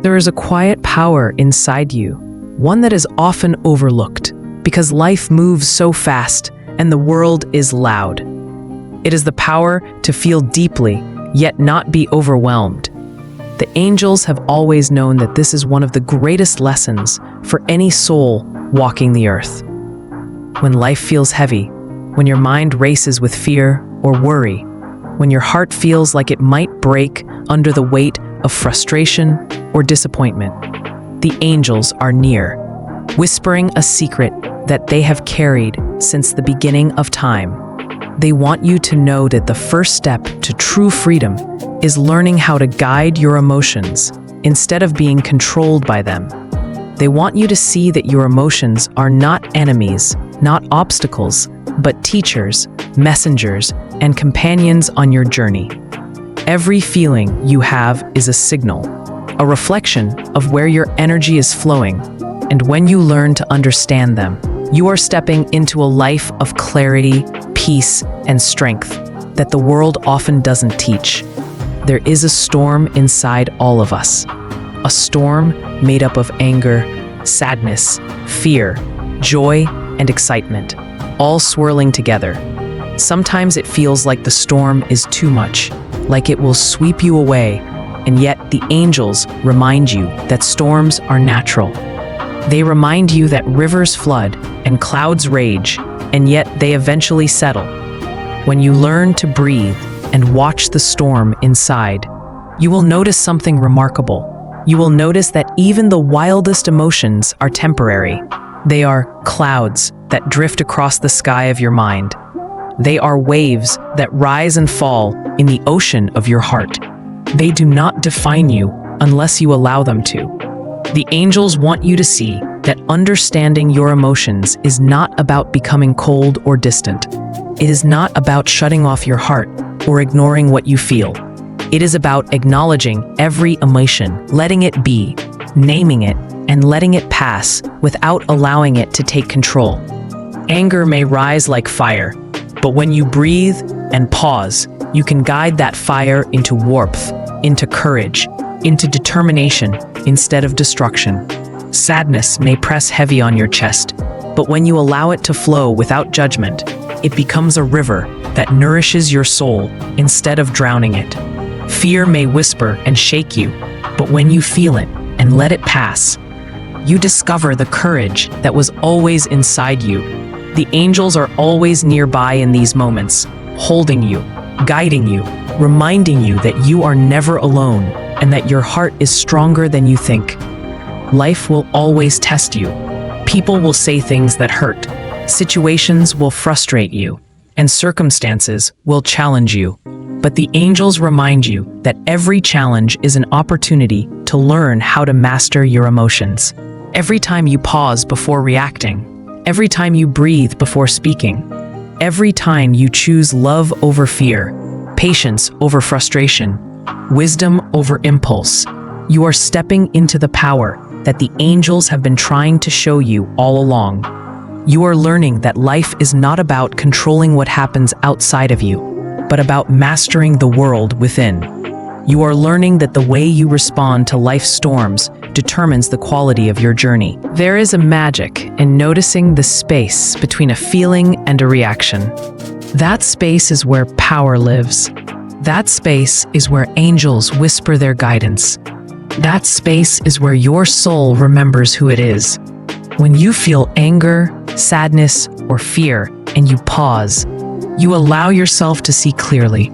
There is a quiet power inside you, one that is often overlooked, because life moves so fast and the world is loud. It is the power to feel deeply, yet not be overwhelmed. The angels have always known that this is one of the greatest lessons for any soul walking the earth. When life feels heavy, when your mind races with fear or worry, when your heart feels like it might break under the weight of frustration or disappointment, the angels are near, whispering a secret that they have carried since the beginning of time. They want you to know that the first step to true freedom is learning how to guide your emotions instead of being controlled by them. They want you to see that your emotions are not enemies, not obstacles, but teachers, messengers, and companions on your journey. Every feeling you have is a signal, a reflection of where your energy is flowing, and when you learn to understand them, you are stepping into a life of clarity, peace, and strength that the world often doesn't teach. There is a storm inside all of us, a storm made up of anger, sadness, fear, joy, and excitement, all swirling together. Sometimes it feels like the storm is too much, like it will sweep you away, and yet the angels remind you that storms are natural. They remind you that rivers flood and clouds rage, and yet they eventually settle. When you learn to breathe and watch the storm inside, you will notice something remarkable. You will notice that even the wildest emotions are temporary. They are clouds that drift across the sky of your mind. They are waves that rise and fall in the ocean of your heart. They do not define you unless you allow them to. The angels want you to see that understanding your emotions is not about becoming cold or distant. It is not about shutting off your heart or ignoring what you feel. It is about acknowledging every emotion, letting it be, naming it, and letting it pass without allowing it to take control. Anger may rise like fire, but when you breathe and pause, you can guide that fire into warmth, into courage, into determination instead of destruction. Sadness may press heavy on your chest, but when you allow it to flow without judgment, it becomes a river that nourishes your soul instead of drowning it. Fear may whisper and shake you, but when you feel it and let it pass, you discover the courage that was always inside you. The angels are always nearby in these moments, holding you, guiding you, reminding you that you are never alone and that your heart is stronger than you think. Life will always test you. People will say things that hurt. Situations will frustrate you, and circumstances will challenge you. But the angels remind you that every challenge is an opportunity to learn how to master your emotions. Every time you pause before reacting, every time you breathe before speaking, every time you choose love over fear, patience over frustration, wisdom over impulse, you are stepping into the power that the angels have been trying to show you all along. You are learning that life is not about controlling what happens outside of you, but about mastering the world within. You are learning that the way you respond to life's storms determines the quality of your journey. There is a magic in noticing the space between a feeling and a reaction. That space is where power lives. That space is where angels whisper their guidance. That space is where your soul remembers who it is. When you feel anger, sadness, or fear, and you pause, you allow yourself to see clearly.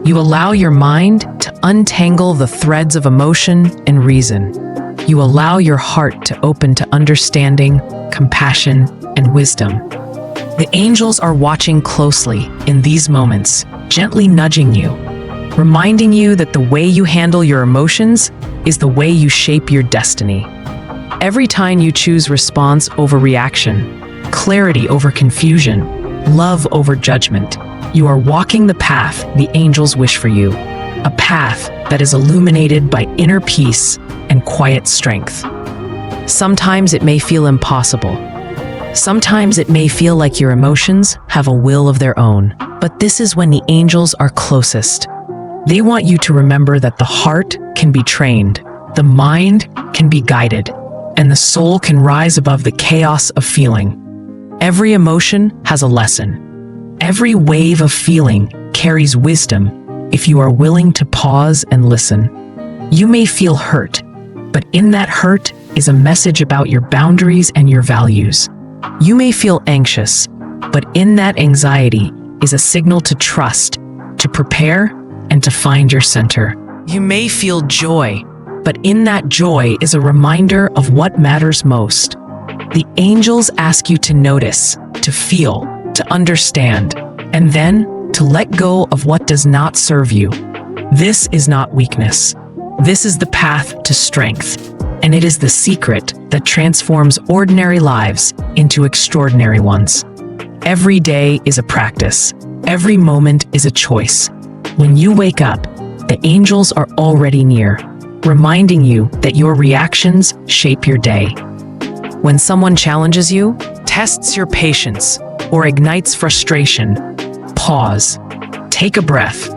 You allow your mind to untangle the threads of emotion and reason. You allow your heart to open to understanding, compassion, and wisdom. The angels are watching closely in these moments, gently nudging you, reminding you that the way you handle your emotions is the way you shape your destiny. Every time you choose response over reaction, clarity over confusion, love over judgment, you are walking the path the angels wish for you, a path that is illuminated by inner peace and quiet strength. Sometimes it may feel impossible. Sometimes it may feel like your emotions have a will of their own, but this is when the angels are closest. They want you to remember that the heart can be trained, the mind can be guided, and the soul can rise above the chaos of feeling. Every emotion has a lesson. Every wave of feeling carries wisdom if you are willing to pause and listen. You may feel hurt, but in that hurt is a message about your boundaries and your values. You may feel anxious, but in that anxiety is a signal to trust, to prepare, and to find your center. You may feel joy, but in that joy is a reminder of what matters most. The angels ask you to notice, to feel, to understand, and then to let go of what does not serve you. This is not weakness. This is the path to strength, and it is the secret that transforms ordinary lives into extraordinary ones. Every day is a practice. Every moment is a choice. When you wake up, the angels are already near, reminding you that your reactions shape your day. When someone challenges you, tests your patience, or ignites frustration, pause, take a breath,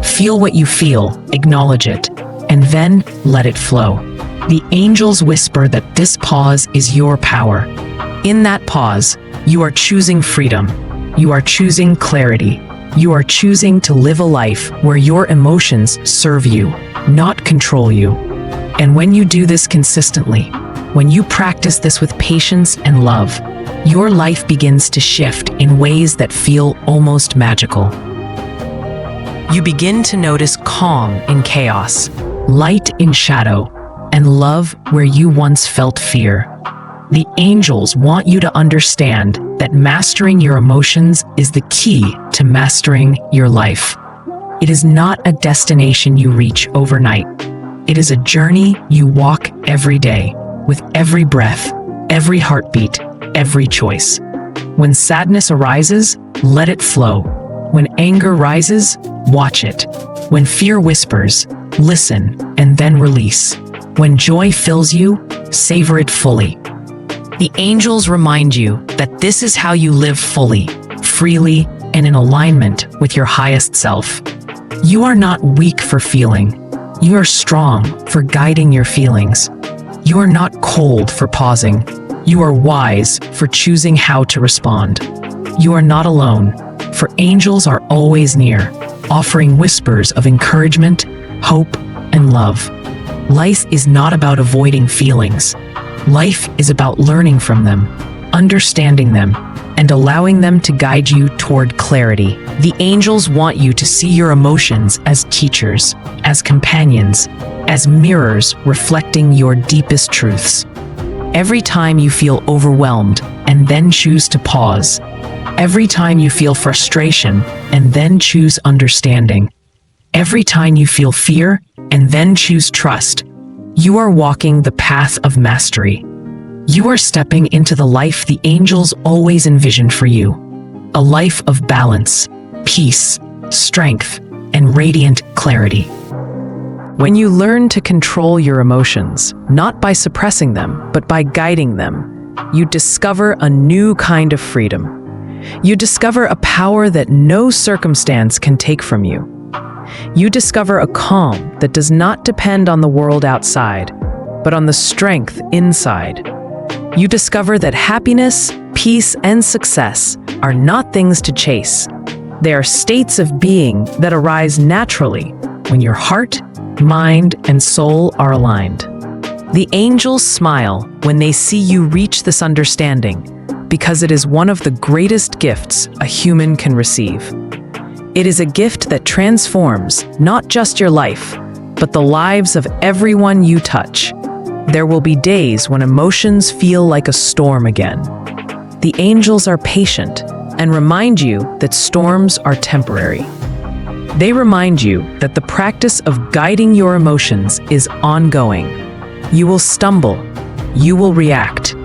feel what you feel, acknowledge it, and then let it flow. The angels whisper that this pause is your power. In that pause, you are choosing freedom. You are choosing clarity. You are choosing to live a life where your emotions serve you, not control you. And when you do this consistently, when you practice this with patience and love, your life begins to shift in ways that feel almost magical. You begin to notice calm in chaos, light in shadow, and love where you once felt fear. The angels want you to understand that mastering your emotions is the key to mastering your life. It is not a destination you reach overnight. It is a journey you walk every day, with every breath, every heartbeat, every choice. When sadness arises, let it flow. When anger rises, watch it. When fear whispers, listen and then release. When joy fills you, savor it fully. The angels remind you that this is how you live fully, freely, and in alignment with your highest self. You are not weak for feeling. You are strong for guiding your feelings. You are not cold for pausing. You are wise for choosing how to respond. You are not alone, for angels are always near, offering whispers of encouragement, hope, and love. Life is not about avoiding feelings. Life is about learning from them, understanding them, and allowing them to guide you toward clarity. The angels want you to see your emotions as teachers, as companions, as mirrors reflecting your deepest truths. Every time you feel overwhelmed and then choose to pause, every time you feel frustration and then choose understanding, every time you feel fear and then choose trust, you are walking the path of mastery. You are stepping into the life the angels always envisioned for you. A life of balance, peace, strength, and radiant clarity. When you learn to control your emotions, not by suppressing them, but by guiding them, you discover a new kind of freedom. You discover a power that no circumstance can take from you. You discover a calm that does not depend on the world outside, but on the strength inside. You discover that happiness, peace, and success are not things to chase. They are states of being that arise naturally when your heart, mind, and soul are aligned. The angels smile when they see you reach this understanding, because it is one of the greatest gifts a human can receive. It is a gift that transforms not just your life, but the lives of everyone you touch. There will be days when emotions feel like a storm again. The angels are patient and remind you that storms are temporary. They remind you that the practice of guiding your emotions is ongoing. You will stumble, you will react,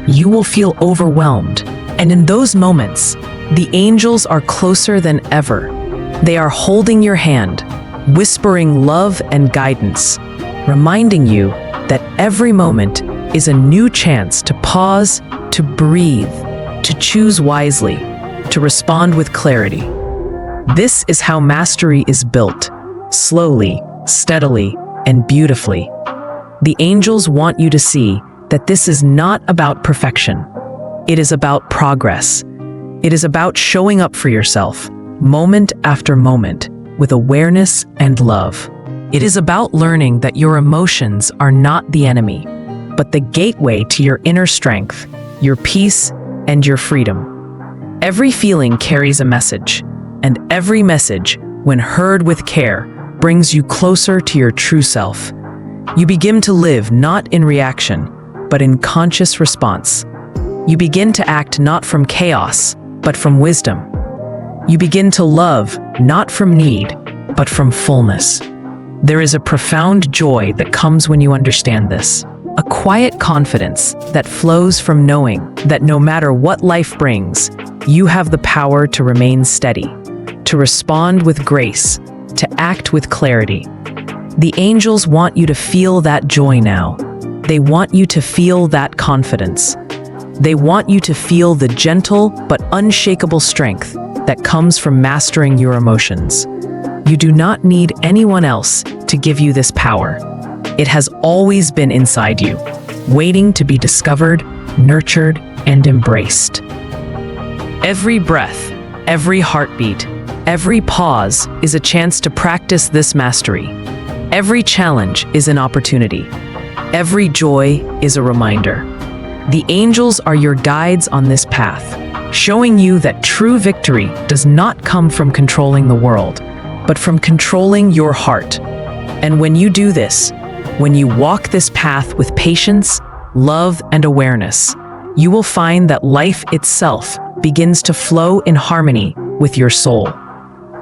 you will feel overwhelmed, and in those moments, the angels are closer than ever. They are holding your hand, whispering love and guidance, reminding you that every moment is a new chance to pause, to breathe, to choose wisely, to respond with clarity. This is how mastery is built, slowly, steadily, and beautifully. The angels want you to see that this is not about perfection. It is about progress. It is about showing up for yourself, moment after moment, with awareness and love. It is about learning that your emotions are not the enemy, but the gateway to your inner strength, your peace, and your freedom. Every feeling carries a message, and every message, when heard with care, brings you closer to your true self. You begin to live not in reaction, but in conscious response. You begin to act not from chaos, but from wisdom. You begin to love not from need, but from fullness. There is a profound joy that comes when you understand this. A quiet confidence that flows from knowing that no matter what life brings, you have the power to remain steady, to respond with grace, to act with clarity. The angels want you to feel that joy now. They want you to feel that confidence. They want you to feel the gentle but unshakable strength that comes from mastering your emotions. You do not need anyone else to give you this power. It has always been inside you, waiting to be discovered, nurtured, and embraced. Every breath, every heartbeat, every pause is a chance to practice this mastery. Every challenge is an opportunity. Every joy is a reminder. The angels are your guides on this path, showing you that true victory does not come from controlling the world, but from controlling your heart. And when you do this, when you walk this path with patience, love, and awareness, you will find that life itself begins to flow in harmony with your soul.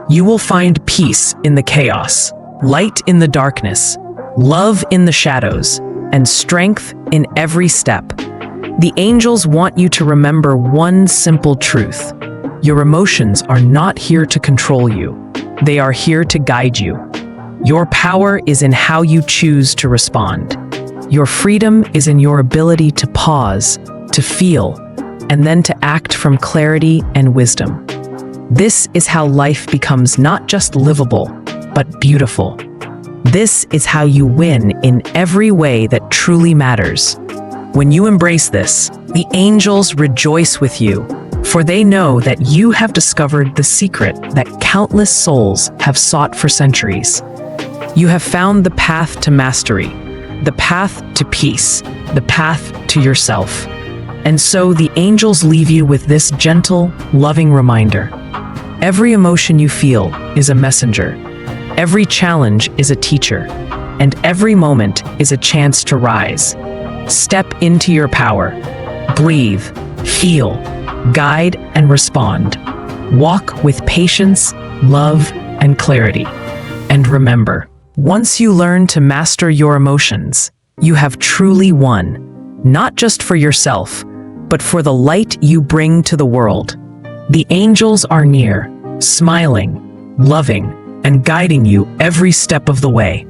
You will find peace in the chaos, light in the darkness, love in the shadows, and strength in every step. The angels want you to remember one simple truth. Your emotions are not here to control you. They are here to guide you. Your power is in how you choose to respond. Your freedom is in your ability to pause, to feel, and then to act from clarity and wisdom. This is how life becomes not just livable, but beautiful. This is how you win in every way that truly matters. When you embrace this, the angels rejoice with you, for they know that you have discovered the secret that countless souls have sought for centuries. You have found the path to mastery, the path to peace, the path to yourself. And so the angels leave you with this gentle, loving reminder. Every emotion you feel is a messenger. Every challenge is a teacher. And every moment is a chance to rise. Step into your power. Breathe, feel, guide, and respond. Walk with patience, love, and clarity. And remember, once you learn to master your emotions, you have truly won, not just for yourself, but for the light you bring to the world. The angels are near, smiling, loving, and guiding you every step of the way.